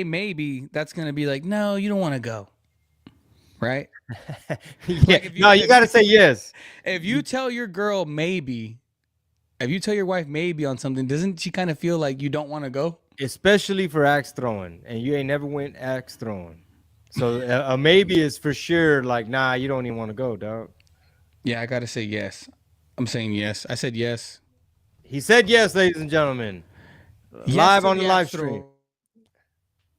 maybe, that's gonna be like, no, you don't want to go, right? Yeah. Like if No, you you got to say yes. if you tell your girl maybe, if you tell your wife maybe on something, doesn't she kind of feel like you don't want to go? Especially for axe throwing, and you ain't never went axe throwing. So a maybe is for sure like, nah, you don't even want to go, dog. Yeah, I gotta say yes. I'm saying yes. I said yes. He said yes, ladies and gentlemen, Yes live to on the the live axe stream. throwing.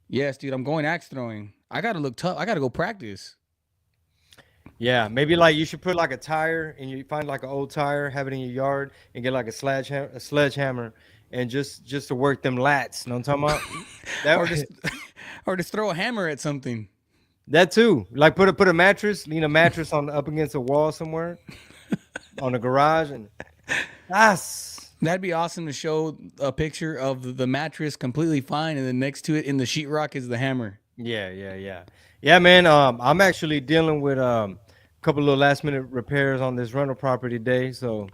Yes, dude, I'm going axe throwing. I gotta look tough. I gotta go practice. Yeah, maybe like you should put like a tire and you find like an old tire, have it in your yard, and get like a sledgehammer, and just to work them lats. Know what I'm talking about? Or That just or just throw a hammer at something. that too. Like put a mattress, lean a mattress on up against a wall somewhere on a garage, and that's That'd be awesome to show a picture of the mattress completely fine, and then next to it in the sheetrock is the hammer. yeah, man. I'm actually dealing with a couple little last minute repairs on this rental property today, so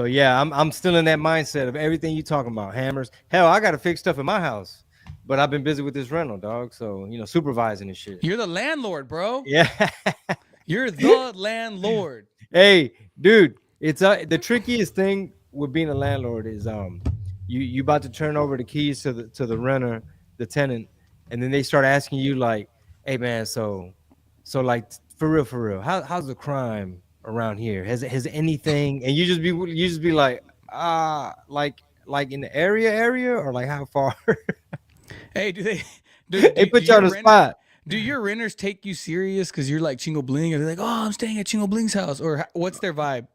yeah, I'm still in that mindset of everything you talking about. Hammers, hell, I got to fix stuff in my house, but I've been busy with this rental, dog. So supervising and shit. You're the landlord, bro. Yeah. You're the landlord. Hey, dude, it's the trickiest thing with being a landlord is you about to turn over the keys to the renter, the tenant, and then they start asking you like, hey man, so like for real, how's the crime around here? Has anything? And you just be like, like in the area or like how far? Hey, do they They do put you on your the renter spot. do your renters take you serious because you're like Chingo Bling, and they're like, oh, I'm staying at Chingo Bling's house, or what's their vibe?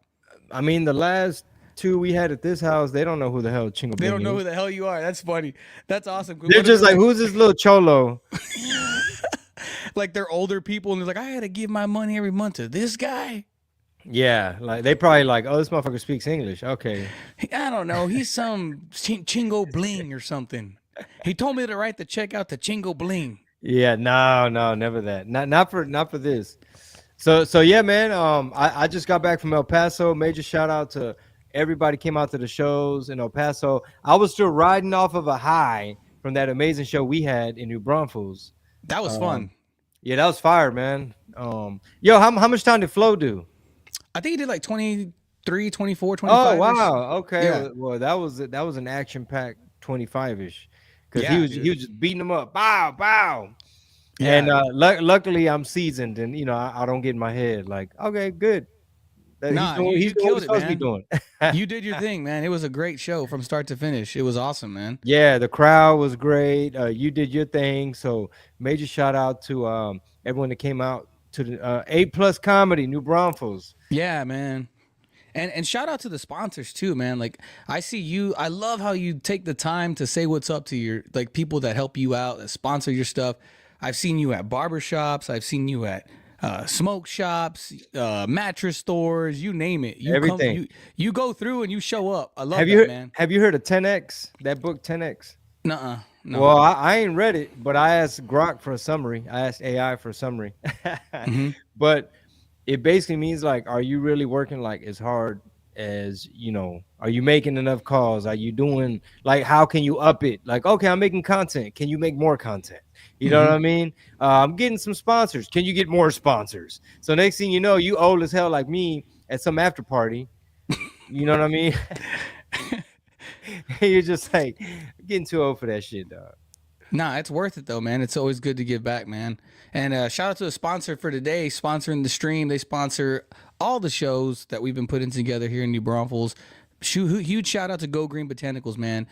I mean, the last two we had at this house, they don't know who the hell Chingo They don't Bling know is. who the hell you are. That's funny. That's awesome. They're What are they just like, like? who's this little cholo? Like they're older people, and they're like, I gotta give my money every month to this guy. Yeah, like they probably like, oh, this motherfucker speaks English. Okay. I don't know. He's some Chingo Bling or something. He told me to write the check out to Chingo Bling. Yeah, no, never that. Not for this. So yeah, man. I just got back from El Paso. Major shout out to everybody came out to the shows in El Paso. I was still riding off of a high from that amazing show we had in New Braunfels. That was Um, fun. yeah, that was fire, man. Yo, how much time did Flo do? I think he did like 23, 24, Oh 25 ish. wow, okay. Yeah. Well, that was an action packed 25 ish, because he Yeah, was he dude. was just beating them up, bow bow. And Yeah. luckily I'm seasoned, and I don't get in my head like, okay, good. That he's Nah, doing you he's doing what killed he's it, supposed to be man. doing. You did your thing, man. It was a great show from start to finish. It was awesome, man. Yeah, the crowd was great. You did your thing. So major shout out to everyone that came out to the A plus comedy New Braunfels. Yeah, man. And shout out to the sponsors too, man. Like I see you, I love how you take the time to say what's up to your like people that help you out, that sponsor your stuff. I've seen you at barbershops, I've seen you at smoke shops, mattress stores, you name it. Everything. You go through and you show up. I love Have you that, heard, man. have you heard of 10x? That book 10x. Nuh-uh. No. Well, I ain't read it, but I asked Grok for a summary. I asked AI for a summary. Hmm. But it basically means like, are you really working like as hard as are you making enough calls? Are you doing like, how can you up it? Like, okay, I'm making content. Can you make more content? You know what Hmm. I mean? I'm getting some sponsors. Can you get more sponsors? So next thing you know, you old as hell like me at some after party. You know what I mean? You're just like getting too old for that shit, dog. Nah, it's worth it though, man. It's always good to give back, man. And shout out to the sponsor for today, sponsoring the stream. They sponsor all the shows that we've been putting together here in New Braunfels. Huge shout out to Go Green Botanicals, man.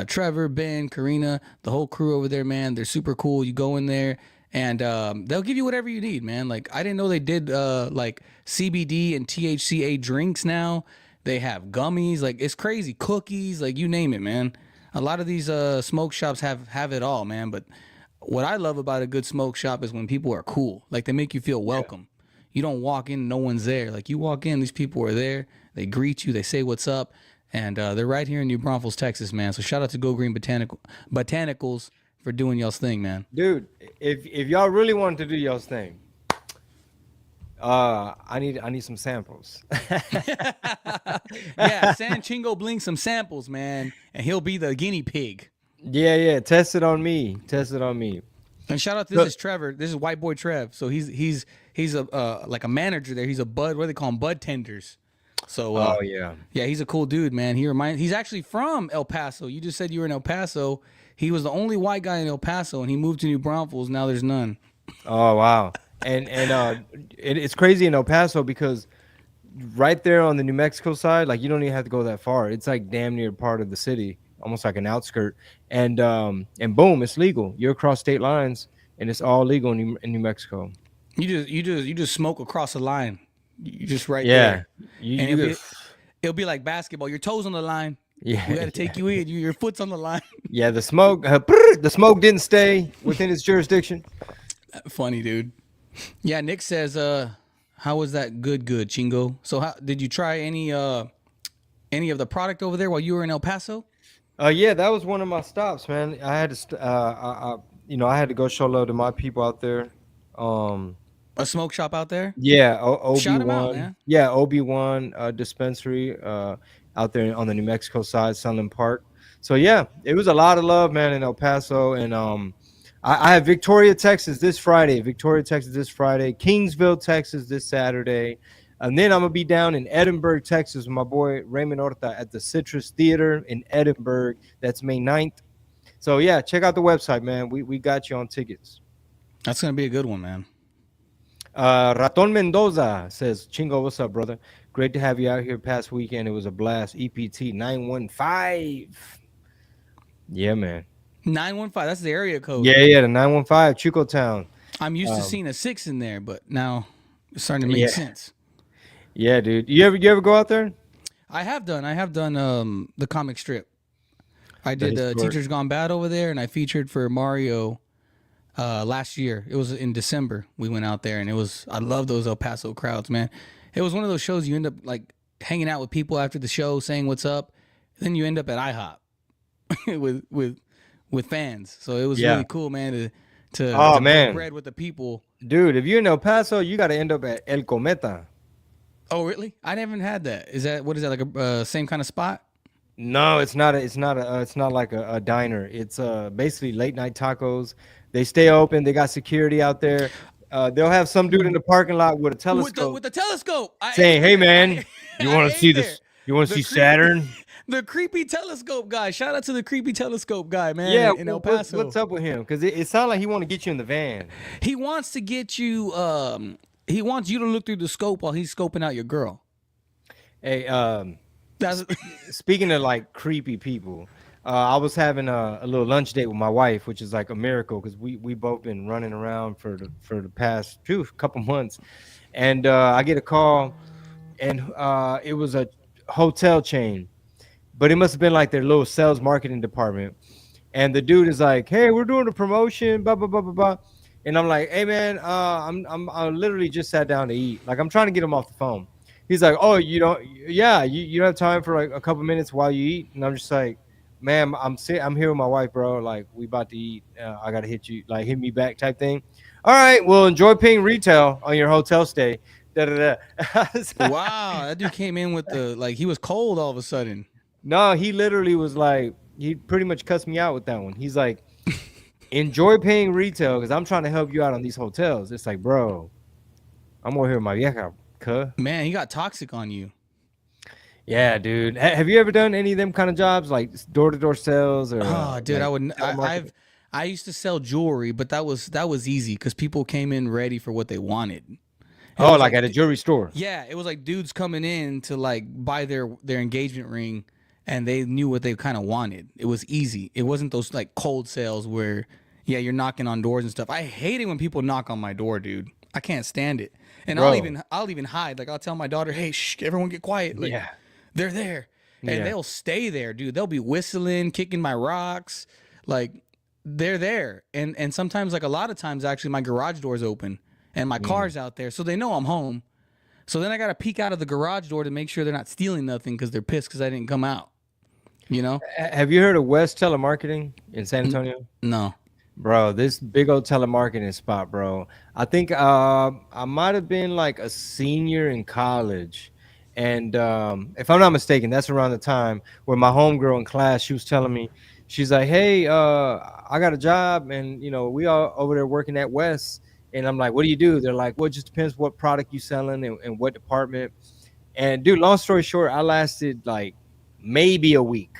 Trevor, Ben, Karina, the whole crew over there, man. They're super cool. You go in there and they'll give you whatever you need, man. Like I didn't know they did like CBD and THCA drinks now. They have gummies, like it's crazy. Cookies, like you name it, man. A lot of these smoke shops have it all, man. But what I love about a good smoke shop is when people are cool. Like they make you feel Yeah. welcome. You don't walk in, no one's there. Like you walk in, these people are there. They greet you. They say what's up, and they're right here in New Braunfels, Texas, man. So shout out to Go Green Botanicals for doing y'all's thing, man. Dude, if y'all really wanted to do y'all's thing, I need some samples. Yeah, send Chingo Bling some samples, man, and he'll be the guinea pig. Yeah. Test it on me. Test it on me. And shout out, this Look. is Trevor. This is White Boy Trev. So he's a like a manager there. He's a bud. What do they call him? Bud tenders. So Oh yeah. yeah, he's a cool dude, man. He's actually from El Paso. You just said you were in El Paso. He was the only white guy in El Paso, and he moved to New Braunfels. Now there's none. Oh wow. It's crazy in El Paso because right there on the New Mexico side, like you don't even have to go that far. It's like damn near part of the city, almost like an outskirt. And boom, it's legal. You're across state lines, and it's all legal in New Mexico. You just smoke across the line. You just right Yeah, there, you and you get, it'll be like basketball. Your toes on the line. yeah We got to take you in. Your foot's on the line. yeah. The smoke didn't stay within its jurisdiction. Funny, dude. Yeah, Nick says, how was that good, Chingo? So how did you try any of the product over there while you were in El Paso? Yeah, that was one of my stops, man. I had to, I had to go show love to my people out there. Um, A smoke shop out there? Yeah, Shout him out, Obi-Wan. man. Yeah, Obi-Wan dispensary out there on the New Mexico side, Sunland Park. So yeah, it was a lot of love, man, in El Paso. And I have Victoria, Texas this Friday, Kingsville, Texas this Saturday. And then I'm gonna be down in Edinburgh, Texas with my boy Raymond Horta at the Citrus Theater in Edinburgh. That's May 9th. So yeah, check out the website, man. We got you on tickets. That's gonna be a good one, man. Raton Mendoza says, Chingo, what's up, brother? Great to have you out here past weekend. It was a blast. EPT 915. Yeah, man. 915. That's the area code. Yeah, the 915, Chico Town. I'm used to seeing a 6 in there, but now it's starting to make Yeah. sense. Yeah, dude. You ever go out there? I have done the comic strip. I The did historic- Teachers Gone Bad over there, and I featured for Mario last year. It was in December. We went out there, and I love those El Paso crowds, man. It was one of those shows you end up like hanging out with people after the show, saying what's up. Then you end up at IHOP with fans. So it was Yeah. really cool, man, to Oh, break man. bread with the people. Dude, if you're in El Paso, you got to end up at El Cometa. Oh, really? I haven't had that. What is that, like a same kind of spot? No, it's not. It's not like a diner. It's basically late night tacos. They stay open. They got security out there. They'll have some dude in the parking lot with a telescope With the telescope. saying, "Hey, man, you I want to ate see there. this? You want to The see creepy- Saturn?" The creepy telescope guy. Shout out to the creepy telescope guy, man. Yeah, in El what's Paso. up with him? Because it sounds like he want to get you in the van. He wants to get you. He wants you to look through the scope while he's scoping out your girl. Hey, That's speaking of like creepy people, I was having a little lunch date with my wife, which is like a miracle because we both been running around for the past couple months, and I get a call, and it was a hotel chain, but it must have been like their little sales marketing department, and the dude is like, "Hey, we're doing a promotion, blah blah blah blah blah," and I'm like, "Hey man, I literally just sat down to eat. Like I'm trying to get him off the phone." He's like, "Oh, you don't? Yeah, you don't have time for like a couple minutes while you eat?" And I'm just like, "Ma'am, I'm here with my wife, bro. Like, we about to eat. I gotta hit you, like, hit me back type thing." All right, well, enjoy paying retail on your hotel stay. Da da da. wow. That dude came in with he was cold all of a sudden. No, he literally was like, he pretty much cussed me out with that one. He's like, "Enjoy paying retail because I'm trying to help you out on these hotels." It's like, bro, I'm over here with my vieja. Man, he got toxic on you. Yeah, dude. Have you ever done any of them kind of jobs, like door-to-door sales or? Oh, dude, like I would. telemarketing? I used to sell jewelry, but that was easy because people came in ready for what they wanted. It Oh, was like at a jewelry store. Yeah, it was like dudes coming in to like buy their engagement ring, and they knew what they kind of wanted. It was easy. It wasn't those like cold sales where you're knocking on doors and stuff. I hate it when people knock on my door, dude. I can't stand it. And Bro. I'll even hide. Like I'll tell my daughter, "Hey, shh, everyone get quiet." Like, Yeah. they're there, and Yeah. they'll stay there, dude. They'll be whistling, kicking my rocks, like they're there. And sometimes, like a lot of times, actually, my garage door's open and my car's out there, so they know I'm home. So then I gotta peek out of the garage door to make sure they're not stealing nothing because they're pissed because I didn't come out. You know? Have you heard of West Telemarketing in San Antonio? No. Bro, this big old telemarketing spot, bro. I think I might have been like a senior in college. And if I'm not mistaken, that's around the time where my homegirl in class, she was telling me She's like, hey, I got a job, and we all over there working at West. And I'm like, what do you do? They're like, well, it just depends what product you selling and what department. And dude, long story short, I lasted like maybe a week.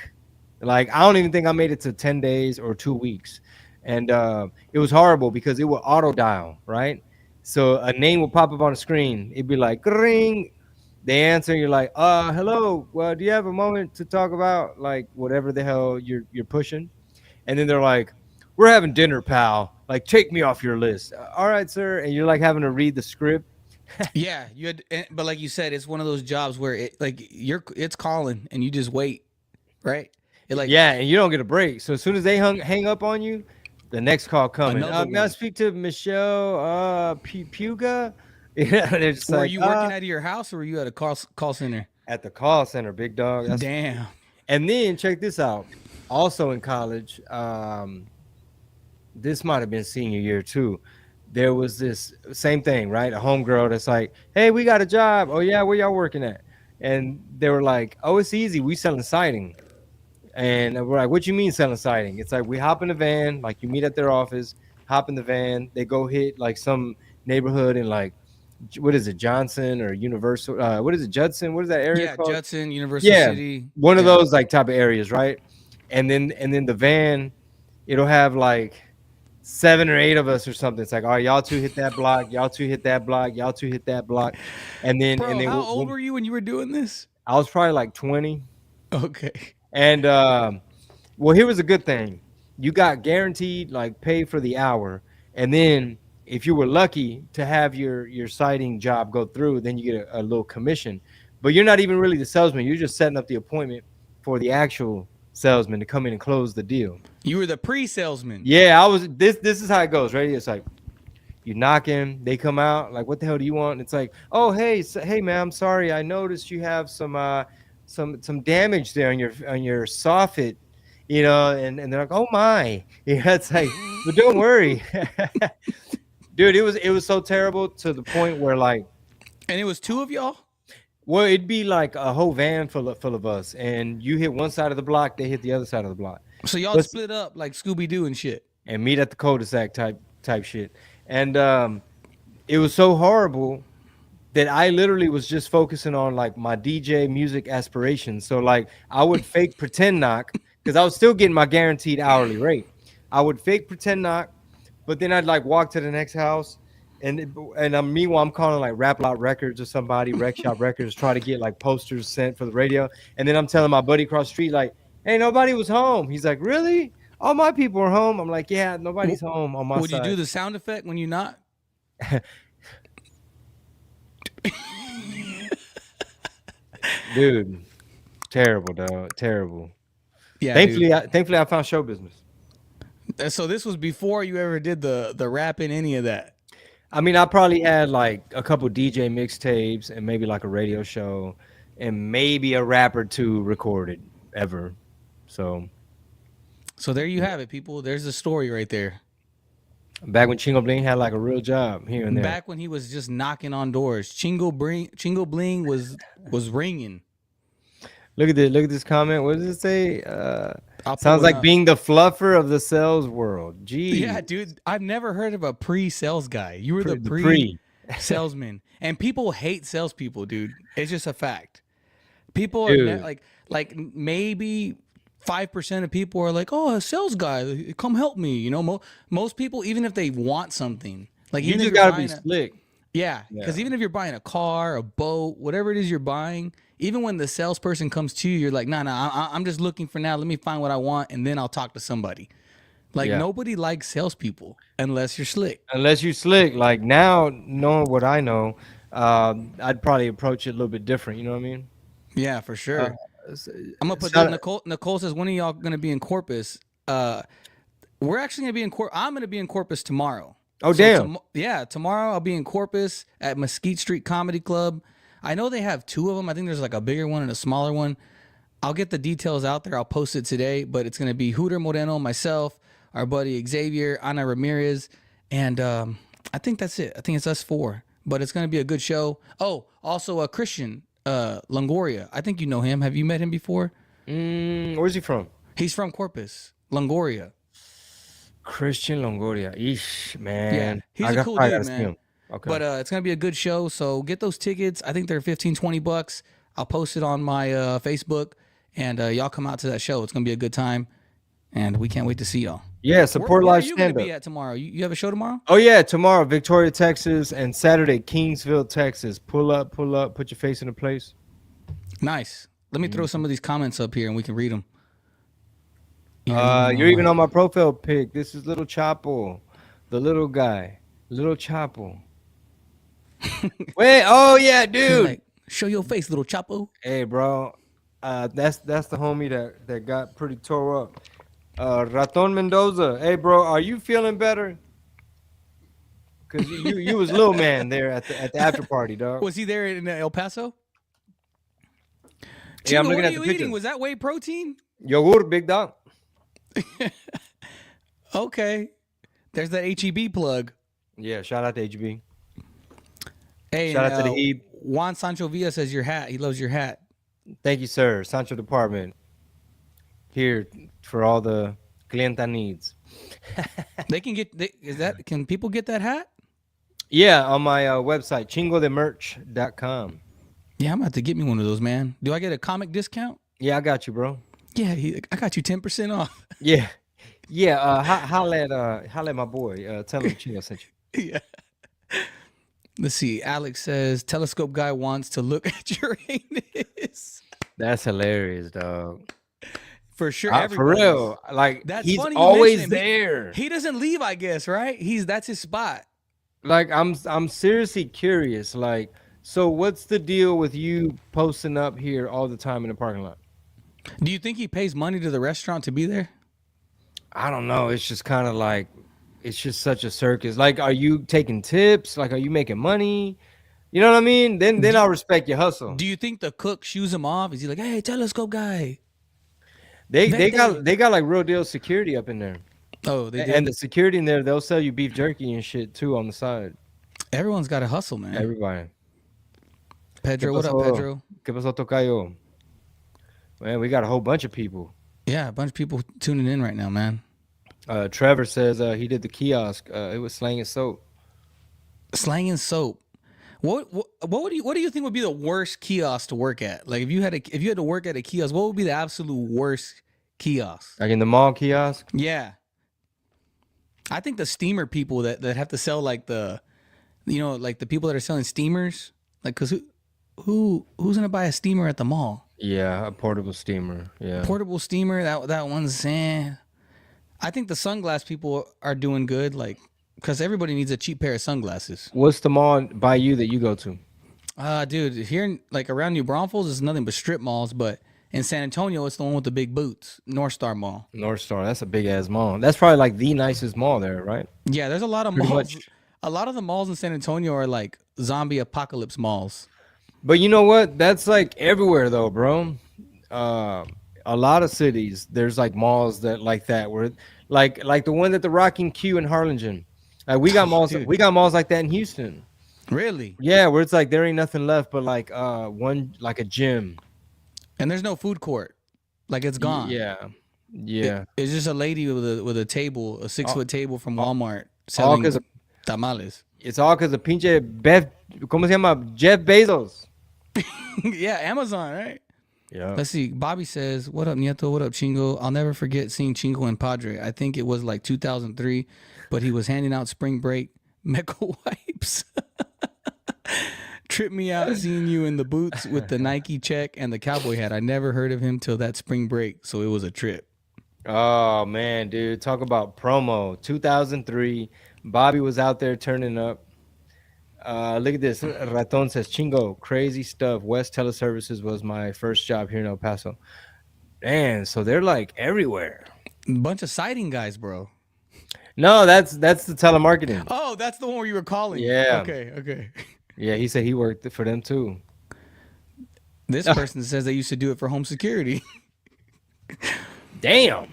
Like, I don't even think I made it to 10 days or 2 weeks. And it was horrible because it would auto dial, right? So a name would pop up on the screen. It'd be like, ring. They answer, you're like, hello. Well, do you have a moment to talk about like whatever the hell you're pushing? And then they're like, we're having dinner, pal. Like, take me off your list. All right, sir. And you're like having to read the script. Yeah, but like you said, it's one of those jobs where it's calling and you just wait, right? Yeah, and you don't get a break. So as soon as they hang up on you, the next call coming. May I speak to Michelle Puga? Yeah, they're just were you working out of your house or were you at a call center? At the call center, big dog. Damn. And then check this out. Also in college, this might have been senior year too. There was this same thing, right? A homegirl that's like, hey, we got a job. Oh yeah, where y'all working at? And they were like, oh, it's easy. We selling siding. And we're like, what you mean selling siding? It's like, we hop in the van, like you meet at their office, hop in the van. They go hit like some neighborhood in like, what is it, Johnson or Universal? What is it, Judson? What is that area called? Judson, Universal City. One of those like type of areas, right? And then the van, it'll have like 7 or 8 of us or something. It's like, all right, y'all two hit that block, y'all two hit that block, y'all two hit that block. And then, how old were you when you were doing this? I was probably like 20. Okay. And well, here was a good thing. You got guaranteed like pay for the hour. And then if you were lucky to have your siding job go through, then you get a little commission. But you're not even really the salesman. You're just setting up the appointment for the actual salesman to come in and close the deal. You were the pre-salesman. Yeah, I was. This is how it goes, right? It's like you knock in, they come out, like, what the hell do you want? And it's like, oh, hey, ma'am, sorry, I noticed you have some damage there on your soffit, and they're like, oh my, it's like, but don't worry. Dude, it was so terrible to the point where like, and it was 2 of y'all. Well, it'd be like a whole van full of us, and you hit one side of the block, they hit the other side of the block. So y'all split up like Scooby-Doo and shit, and meet at the cul-de-sac type shit. And it was so horrible that I literally was just focusing on like my DJ music aspirations. So like I would fake pretend knock because I was still getting my guaranteed hourly rate. I would fake pretend knock, but then I'd like walk to the next house, and meanwhile I'm calling like Rap Lot Records or somebody, Rec Shop Records, try to get like posters sent for the radio. And then I'm telling my buddy across the street like, hey, nobody was home. He's like, really? All my people are home. I'm like, yeah, nobody's home on my side. Would you do the sound effect when you're not? Dude, terrible, dog. Terrible. Yeah. Thankfully, I found show business. So this was before you ever did the rap in any of that. I mean, I probably had like a couple DJ mixtapes and maybe like a radio show and maybe a rap or 2 recorded ever. So there you have it, people. There's the story right there. Back when Chingo Bling had like a real job here and there. Back when he was just knocking on doors. Chingo Bling was ringing. Look at this comment. What does it say? Sounds like being the fluffer of the sales world. Gee. Yeah, dude. I've never heard of a pre-sales guy. You were the pre-salesman. And people hate salespeople, dude. It's just a fact. People are like maybe 5% of people are like, oh, a sales guy, come help me. Most people, even if they want something, like you just gotta be slick. Yeah, because even if you're buying a car, a boat, whatever it is you're buying, even when the salesperson comes to you, you're like, nah, I'm just looking for now. Let me find what I want, and then I'll talk to somebody. Like nobody likes salespeople unless you're slick. Like now, knowing what I know, I'd probably approach it a little bit different. You know what I mean? Yeah, for sure. I'm gonna put that. Nicole says, when are y'all gonna be in Corpus? We're actually gonna be in Corpus. I'm gonna be in Corpus tomorrow. Oh, damn. Tomorrow I'll be in Corpus at Mesquite Street Comedy Club. I know they have 2 of them. I think there's like a bigger one and a smaller one. I'll get the details out there. I'll post it today, but it's going to be Hooter Moreno, myself, our buddy Xavier, Ana Ramirez, and I think that's it. I think it's us 4, but it's going to be a good show. Oh, also a Christian, Longoria. I think you know him. Have you met him before? Where's he from? He's from Corpus. Longoria. Christian Longoria. Eesh, Yeah, man. he's a cool I dude, gotta see man. him. Okay. But it's gonna be a good show. So get those tickets. I think they're 15, 20 bucks. I'll post it on my Facebook, and y'all come out to that show. It's gonna be a good time, and we can't wait to see y'all. Yeah, support Where are live you gonna stand up. be at tomorrow? You have a show tomorrow? Oh yeah, tomorrow, Victoria, Texas, and Saturday, Kingsville, Texas. Pull up, put your face in a place. Nice. Let me throw some of these comments up here, and we can read them. You're even on my profile pic. This is little Chapo, the little guy, little Chapo. Wait, oh yeah, dude. Like, show your face, little Chapo. Hey, bro, that's the homie that got pretty tore up. Raton Mendoza. Hey, bro, are you feeling better? Cause you was little man there at the after party, dog. Was he there in El Paso? Yeah, I'm Chingo, looking what at are the you picture. eating? Was that whey protein? Yogurt, big dog. Okay. There's that HEB plug. Yeah, shout out to HB. Hey, Shout and, out to the Heb. Juan Sancho Villa says your hat. He loves your hat. Thank you, sir. Sancho Department here for all the clienta needs. They can get. Can people get that hat? Yeah, on my website, chingodemerch.com. Yeah, I'm about to get me one of those, man. Do I get a comic discount? Yeah, I got you, bro. Yeah, I got you 10% off. Yeah. Yeah, holla at my boy. Tell him Chingo sent you. Yeah. Let's see. Alex says telescope guy wants to look at your anus. That's hilarious, dog. For sure. For real. Like, That's he's funny you always mention him. there. He doesn't leave, I guess, right? That's his spot. Like, I'm seriously curious. Like, so what's the deal with you posting up here all the time in the parking lot? Do you think he pays money to the restaurant to be there? I don't know. It's just kind of like, it's just such a circus. Like, are you taking tips? Like, are you making money? You know what I mean? Then I'll respect your hustle. Do you think the cook shoes him off? Is he like, hey, telescope guy? They got like real deal security up in there. Oh, they did. And the security in there, they'll sell you beef jerky and shit too on the side. Everyone's got to hustle, man. Everybody. Pedro, what up, Pedro? ¿Qué pasó, tocayo? Man, we got a whole bunch of people. Yeah, a bunch of people tuning in right now, man. Trevor says he did the kiosk. It was Slang and Soap. Slang and Soap. What do you think would be the worst kiosk to work at? Like if you had to work at a kiosk, what would be the absolute worst kiosk? Like in the mall kiosk? Yeah. I think the steamer people that have to sell like like the people that are selling steamers, like cuz who's going to buy a steamer at the mall? Yeah, a portable steamer. Yeah. Portable steamer, that one's I think the sunglass people are doing good, like, because everybody needs a cheap pair of sunglasses. What's the mall by you that you go to? Dude, here in, like around New Braunfels is nothing but strip malls, but in San Antonio it's the one with the big boots, North Star Mall. North Star, that's a big ass mall. That's probably like the nicest mall there, right? Yeah, there's a lot of Pretty malls. much. A lot of the malls in San Antonio are like zombie apocalypse malls. But you know what? That's like everywhere though, bro. A lot of cities, there's like malls that like that where like the one at the Rocking Q in Harlingen. Like we got malls, Dude. we got malls like that in Houston. Really? Yeah, where it's like there ain't nothing left but like one like a gym. And there's no food court. Like it's gone. Yeah. It's just a lady with a table, a 6-foot table from Walmart all selling 'cause- tamales. It's all because of pinche ¿cómo se llama? Jeff Bezos. Yeah, Amazon, right? Yeah. Let's see. Bobby says, "What up, Nieto? What up, Chingo? I'll never forget seeing Chingo and Padre. I think it was like 2003, but he was handing out spring break Mecca wipes. Tripped me out seeing you in the boots with the Nike check and the cowboy hat. I never heard of him till that spring break, so it was a trip." Oh man, dude, talk about promo. 2003, Bobby was out there turning up. Look at this. Raton says, Chingo, crazy stuff. West Teleservices was my first job here in El Paso. Man, so they're like everywhere. Bunch of sighting guys, bro. No, that's the telemarketing. Oh, that's the one where you were calling. Yeah. Okay. Yeah, he said he worked for them too. This person says they used to do it for home security. Damn.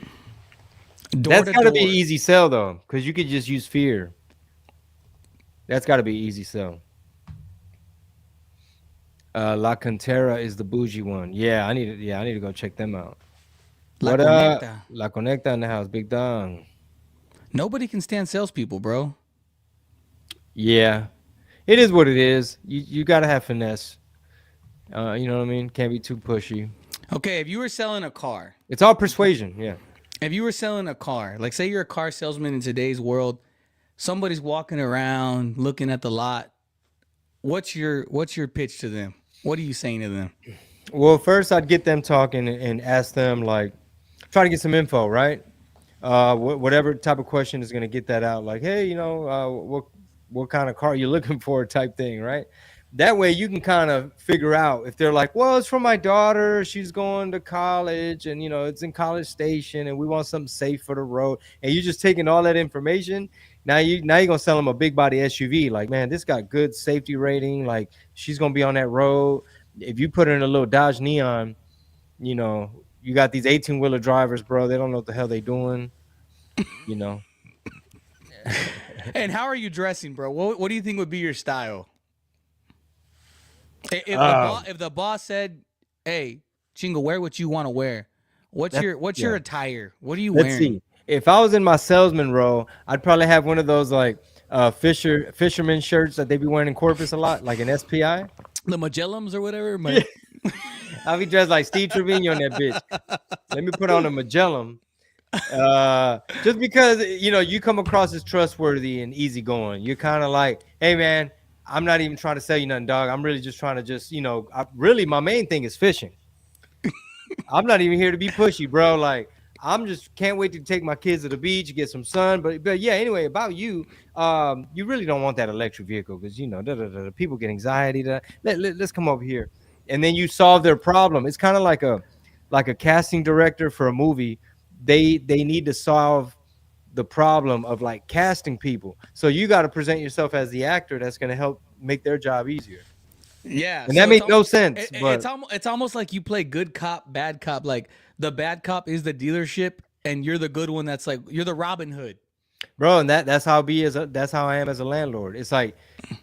That's got to be an easy sell though, because you could just use fear. That's got to be easy sell. La Cantera is the bougie one. Yeah, I need to go check them out. La What up? Conecta. La Conecta in the house, big dog. Nobody can stand salespeople, bro. Yeah, it is what it is. You gotta have finesse. You know what I mean? Can't be too pushy. Okay, if you were selling a car, It's all persuasion. Yeah. if you were selling a car, like say you're a car salesman in today's world, somebody's walking around looking at the lot. What's your pitch to them? What are you saying to them? Well, first I'd get them talking and ask them like, try to get some info, right? Whatever type of question is gonna get that out. Like, hey, what kind of car you looking for, type thing, right? That way you can kind of figure out if they're like, well, it's for my daughter. She's going to college, and it's in College Station, and we want something safe for the road. And you're just taking all that information. Now you're gonna sell them a big body SUV. Like, man, this got good safety rating. Like, she's gonna be on that road. If you put her in a little Dodge Neon, you got these 18-wheeler drivers, bro. They don't know what the hell they doing. You know. And how are you dressing, bro? What do you think would be your style? If the boss said, "Hey, Chingo, wear what you want to wear," what's your attire? What are you Let's wearing? see. If I was in my salesman role, I'd probably have one of those like fisherman shirts that they be wearing in Corpus a lot, like an SPI. The Magellums or whatever. I'll be dressed like Steve Trevino in that bitch. Let me put on a Magellan. Just because you come across as trustworthy and easygoing. You're kind of like, hey man, I'm not even trying to sell you nothing, dog. I'm really just trying to really my main thing is fishing. I'm not even here to be pushy, bro. Like, I'm just can't wait to take my kids to the beach, get some sun. But yeah, anyway, about you, you really don't want that electric vehicle because people get anxiety. Let's come over here, and then you solve their problem. It's kind of like a casting director for a movie. They need to solve the problem of like casting people. So you got to present yourself as the actor that's going to help make their job easier. Yeah, And that made no sense. It's almost like you play good cop, bad cop. Like the bad cop is the dealership, and you're the good one. That's like you're the Robin Hood, bro. And that's how that's how I am as a landlord. It's like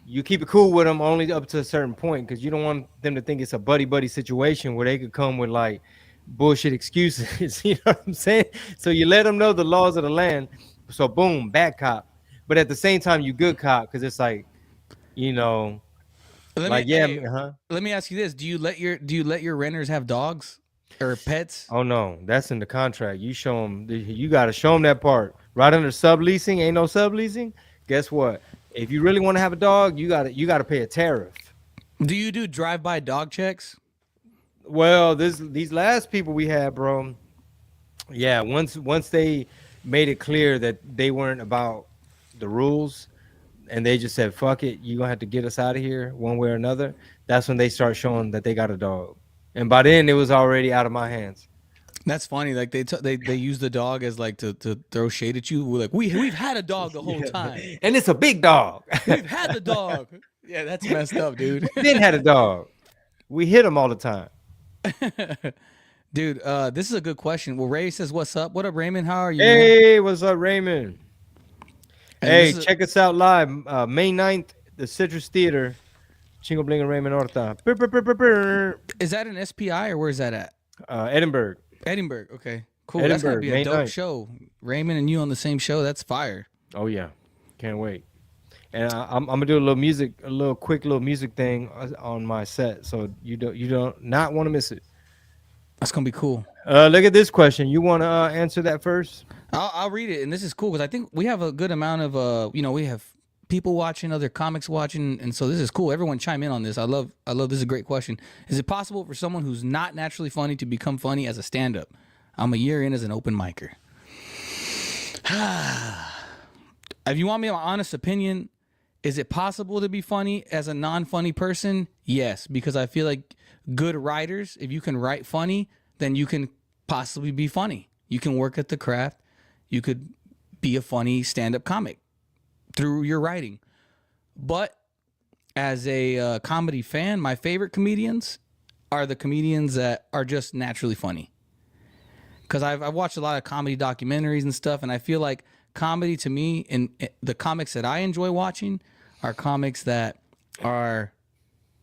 you keep it cool with them only up to a certain point because you don't want them to think it's a buddy situation where they could come with like bullshit excuses. You know what I'm saying? So you let them know the laws of the land. So boom, bad cop. But at the same time, you good cop because it's like, Let me ask you this: Do you let your renters have dogs or pets? Oh no, that's in the contract. You show them. You got to show them that part. Right under subleasing, ain't no subleasing. Guess what? If you really want to have a dog, you got to pay a tariff. Do you do drive-by dog checks? Well, these last people we had, bro. Yeah, once they made it clear that they weren't about the rules. And they just said, fuck it, you're going to have to get us out of here one way or another. That's when they start showing that they got a dog. And by then, it was already out of my hands. That's funny. Like they use the dog as like to throw shade at you. We're like, we've had a dog the whole time. And it's a big dog. We've had the dog. Yeah, that's messed up, dude. Then had a dog. We hit him all the time. Dude, this is a good question. Well, Ray says, what's up? What up, Raymond? How are you? Hey, what's up, Raymond? Hey, check us out live May 9th, the Citrus Theater. Chingo Bling and Raymond Horta. Is that an SPI or where is that at? Edinburgh. Edinburgh. Okay, cool. Edinburgh, That's gonna be a May dope 9th. show. Raymond and you on the same show. That's fire. Oh yeah, can't wait. And I'm gonna do a quick little music thing on my set, so you don't not want to miss it. That's gonna be cool. Look at this question. You want to answer that first? I'll read it, and this is cool because I think we have a good amount of we have people watching, other comics watching, and so this is cool. Everyone chime in on this. I love this is a great question. Is it possible for someone who's not naturally funny to become funny as a stand-up? I'm a year in as an open micer. If you want me my honest opinion, is it possible to be funny as a non-funny person? Yes, because I feel like good writers, if you can write funny, then you can possibly be funny. You can work at the craft. You could be a funny stand-up comic through your writing. But as a comedy fan, my favorite comedians are the comedians that are just naturally funny. Because I've watched a lot of comedy documentaries and stuff, and I feel like comedy to me, and the comics that I enjoy watching are comics that are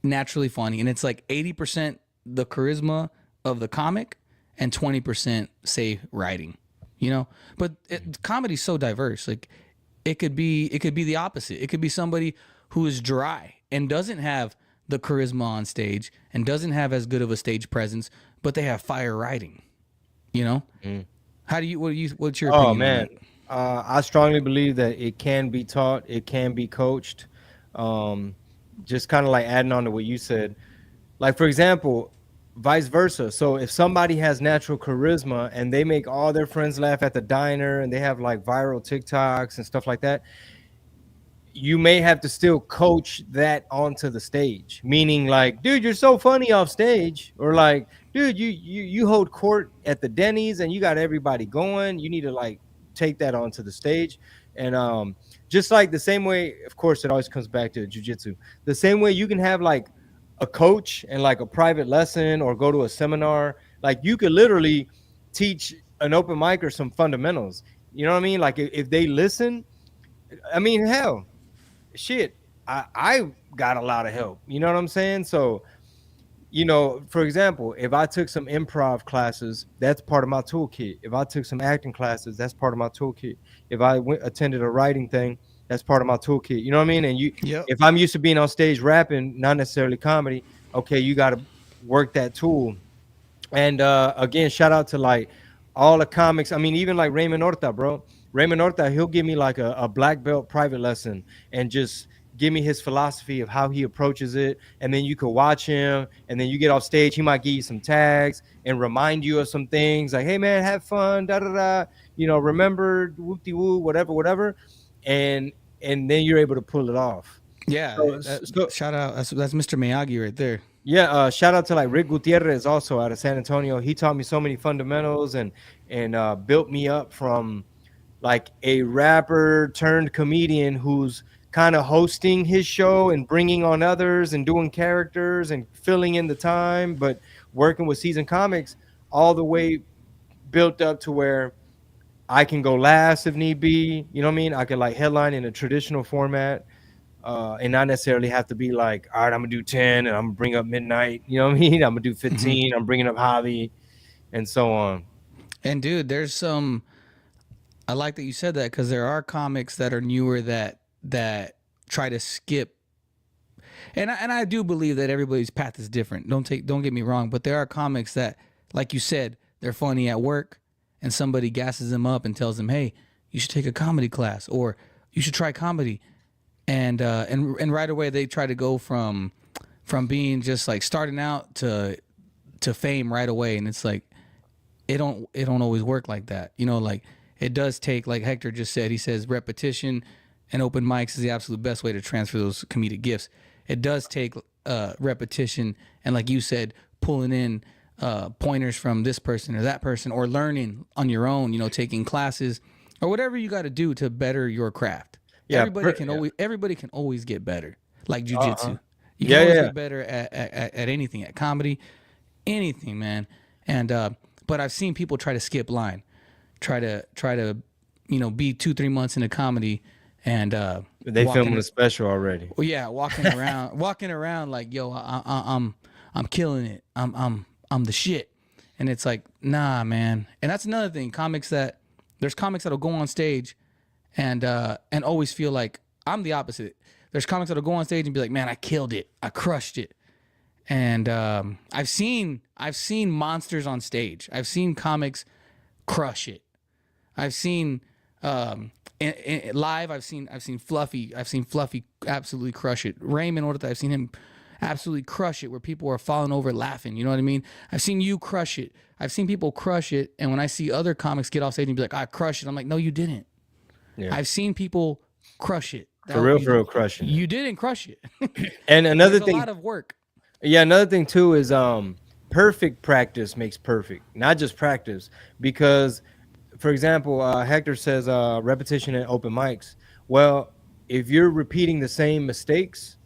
naturally funny. And it's like 80% the charisma of the comic and 20% say writing, you know. But comedy's so diverse. Like it could be the opposite. It could be somebody who is dry and doesn't have the charisma on stage and doesn't have as good of a stage presence, but they have fire writing, you know. How do you what's your opinion Oh on man, I strongly believe that it can be taught, it can be coached. Um, just kind of like adding on to what you said, like for example, vice versa. So if somebody has natural charisma and they make all their friends laugh at the diner and they have like viral TikToks and stuff like that, you may have to still coach that onto the stage, meaning like, dude, you're so funny off stage, or like, dude, you hold court at the Denny's and you got everybody going, you need to like take that onto the stage. And just like the same way, of course it always comes back to jiu-jitsu, the same way you can have like a coach and like a private lesson or go to a seminar, like you could literally teach an open micer some fundamentals, you know what I mean? Like if they listen, I mean, hell, shit, I got a lot of help. You know what I'm saying? So, you know, for example, if I took some improv classes, that's part of my toolkit. If I took some acting classes, that's part of my toolkit. If I attended a writing thing, that's part of my toolkit. You know what I mean? And you, Yep. if I'm used to being on stage rapping, not necessarily comedy, okay, you got to work that tool. And again, shout out to like all the comics. I mean, even like Raymond Horta, bro. Raymond Horta, he'll give me like a black belt private lesson and just give me his philosophy of how he approaches it. And then you could watch him, and then you get off stage, he might give you some tags and remind you of some things like, hey man, have fun, da da da. You know, remember whoop de woo, whatever, whatever. And then you're able to pull it off. Yeah, shout out. That's Mr. Miyagi right there. Yeah, shout out to like Rick Gutierrez also out of San Antonio. He taught me so many fundamentals and built me up from like a rapper turned comedian who's kind of hosting his show and bringing on others and doing characters and filling in the time, but working with seasoned comics all the way built up to where I can go last if need be. You know what I mean? I can like headline in a traditional format. And not necessarily have to be like, all right, I'm gonna do 10 and I'm gonna bring up midnight. You know what I mean? I'm gonna do 15. I'm bringing up Javi, and so on. And dude, there's some. I like that you said that because there are comics that are newer that try to skip. And I do believe that everybody's path is different. Don't get me wrong, but there are comics that, like you said, they're funny at work, and somebody gasses them up and tells them, "Hey, you should take a comedy class, or you should try comedy." And right away they try to go from being just like starting out to fame right away, and it's like it don't always work like that, you know. Like it does take, like Hector just said, he says repetition and open mics is the absolute best way to transfer those comedic gifts. It does take repetition and, like you said, pulling in pointers from this person or that person, or learning on your own, you know, taking classes or whatever you got to do to better your craft. Yeah, everybody can always get better. Like jiu-jitsu. You can Yeah, always yeah. get better at anything, at comedy, anything, man. And but I've seen people try to skip line, try to you know, be 2-3 months into comedy, and They filming a special already. well, yeah, walking around like, yo, I'm killing it. I'm the shit. And it's like, nah, man. And that's another thing. There's comics that'll go on stage and always feel like I'm the opposite. There's comics that'll go on stage and be like, man, I killed it. I crushed it. And I've seen monsters on stage. I've seen comics crush it. I've seen live. I've seen Fluffy. I've seen Fluffy absolutely crush it. Raymond, I've seen him absolutely crush it, where people are falling over laughing. You know what I mean? I've seen you crush it. I've seen people crush it. And when I see other comics get off stage and be like, I crushed it, I'm like, no, you didn't. Yeah. I've seen people crush it. For real crushing it. You didn't crush it. And another There's thing, a lot of work. yeah, another thing too is perfect practice makes perfect, not just practice. Because, for example, Hector says repetition at open mics. Well, if you're repeating the same mistakes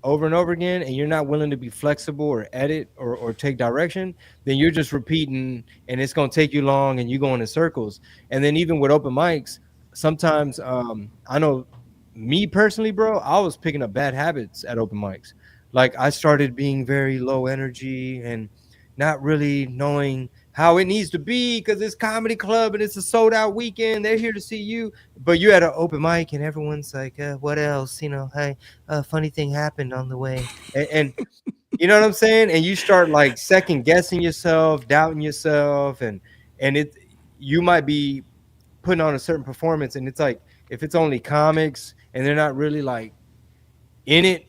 over and over again, and you're not willing to be flexible or edit or take direction, then you're just repeating, and it's gonna take you long, and you going in circles. And then even with open mics, sometimes I know me personally, bro, I was picking up bad habits at open mics. Like I started being very low energy and not really knowing how it needs to be because it's comedy club and it's a sold out weekend. They're here to see you. But you had an open mic and everyone's like, what else? You know, hey, funny thing happened on the way. And you know what I'm saying? And you start like second guessing yourself, doubting yourself, and you might be putting on a certain performance, and it's like if it's only comics and they're not really like in it,